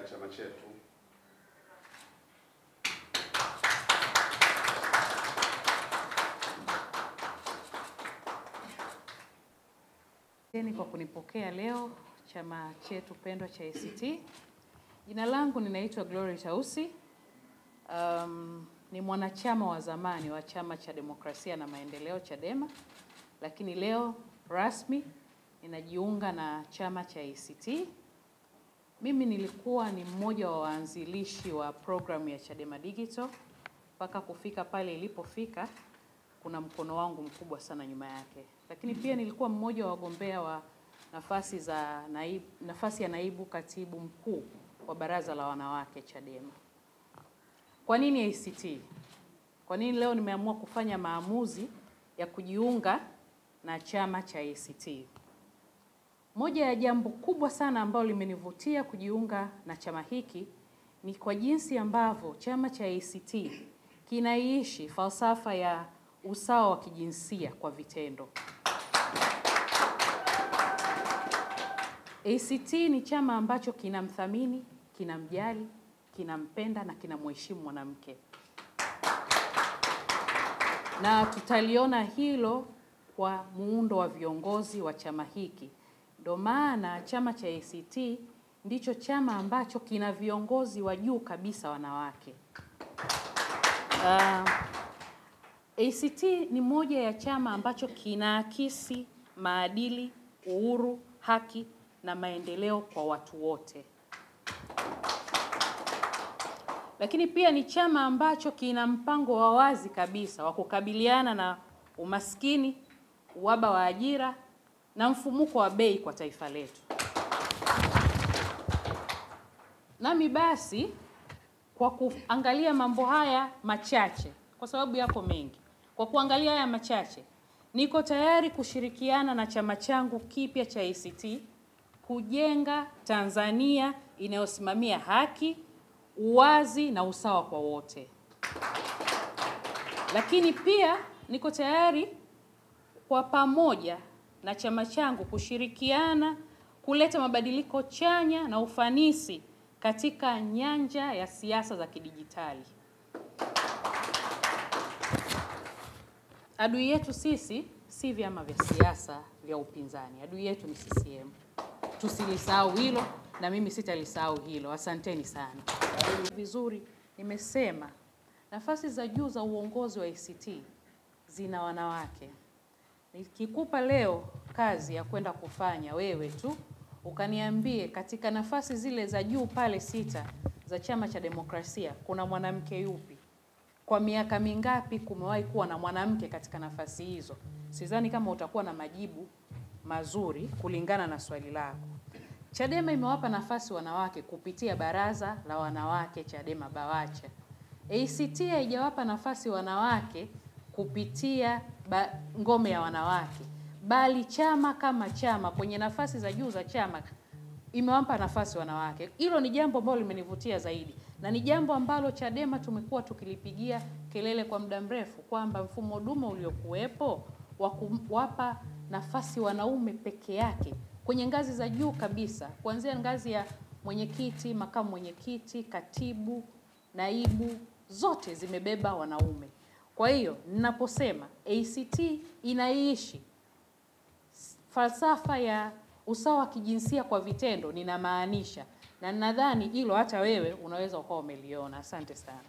chama chetu. Kwa kunipokea leo chama chetu pendwa cha ACT. Jina langu ninaitwa Glory Tausi. Ni mwanachama wa zamani wa Chama cha Demokrasia na Maendeleo Chadema, lakini leo rasmi ninajiunga na chama cha ACT. Mimi nilikuwa ni mmoja wa waanzilishi wa programu ya Chadema Digital. Mpaka kufika pale ilipofika, kuna mkono wangu mkubwa sana nyuma yake. Lakini pia nilikuwa mmoja wa wagombea wa nafasi ya naibu katibu mkuu wa Baraza la Wanawake Chadema. Kwa nini ACT? Kwa nini leo nimeamua kufanya maamuzi ya kujiunga na chama cha ACT? Moja ya jambo kubwa sana ambalo limenivutia kujiunga na chama hiki ni kwa jinsi ambavyo chama cha ACT kinaishi falsafa ya usawa wa kijinsia kwa vitendo. ACT ni chama ambacho kinamthamini, kinamjali, kinampenda na kinamheshimu mwanamke. Na tutaliona hilo kwa muundo wa viongozi wa chama hiki. Ndio maana chama cha ACT ndicho chama ambacho kina viongozi wa juu kabisa wanawake. ACT ni moja ya chama ambacho kinaakisi maadili, uhuru, haki na maendeleo kwa watu wote. Lakini pia ni chama ambacho kina mpango wa wazi kabisa wa kukabiliana na umaskini, uhaba wa ajira na mfumuko wa bei kwa taifa letu. Nami basi kwa kuangalia mambo haya machache, kwa sababu yako mengi, kwa kuangalia haya machache, niko tayari kushirikiana na chama changu kipya cha ACT kujenga Tanzania inayosimamia haki, uwazi na usawa kwa wote. Lakini pia niko tayari kwa pamoja na chama changu kushirikiana kuleta mabadiliko chanya na ufanisi katika nyanja ya siasa za kidijitali. Adui yetu sisi si vyama vya siasa vya upinzani. Adui yetu ni CCM. Tusilisahau hilo na mimi sitalisahau hilo. Asanteni sana. Vizuri nimesema nafasi za juu za uongozi wa ACT zina wanawake. Nikikupa leo kazi ya kwenda kufanya wewe tu, ukaniambie katika nafasi zile za juu pale 6 za Chama cha Demokrasia kuna mwanamke yupi? Kwa miaka mingapi kumewahi kuwa na mwanamke katika nafasi hizo? Sidhani kama utakuwa na majibu mazuri kulingana na swali lako. Chadema imewapa nafasi wanawake kupitia Baraza la Wanawake Chadema Bawacha. ACT haijawapa nafasi wanawake kupitia ngome ya wanawake, bali chama kama chama kwenye nafasi za juu za chama imewapa nafasi wanawake. Hilo ni jambo ambalo limenivutia zaidi na ni jambo ambalo Chadema tumekuwa tukilipigia kelele kwa muda mrefu kwamba mfumo dume uliokuwepo wa kuwapa nafasi wanaume peke yake kwenye ngazi za juu kabisa, kuanzia ngazi ya mwenyekiti, makamu mwenyekiti, katibu, naibu, zote zimebeba wanaume. Kwa hiyo ninaposema ACT inaishi falsafa ya usawa wa kijinsia kwa vitendo, ninamaanisha, na nadhani hilo hata wewe unaweza ukawa umeliona. Asante sana.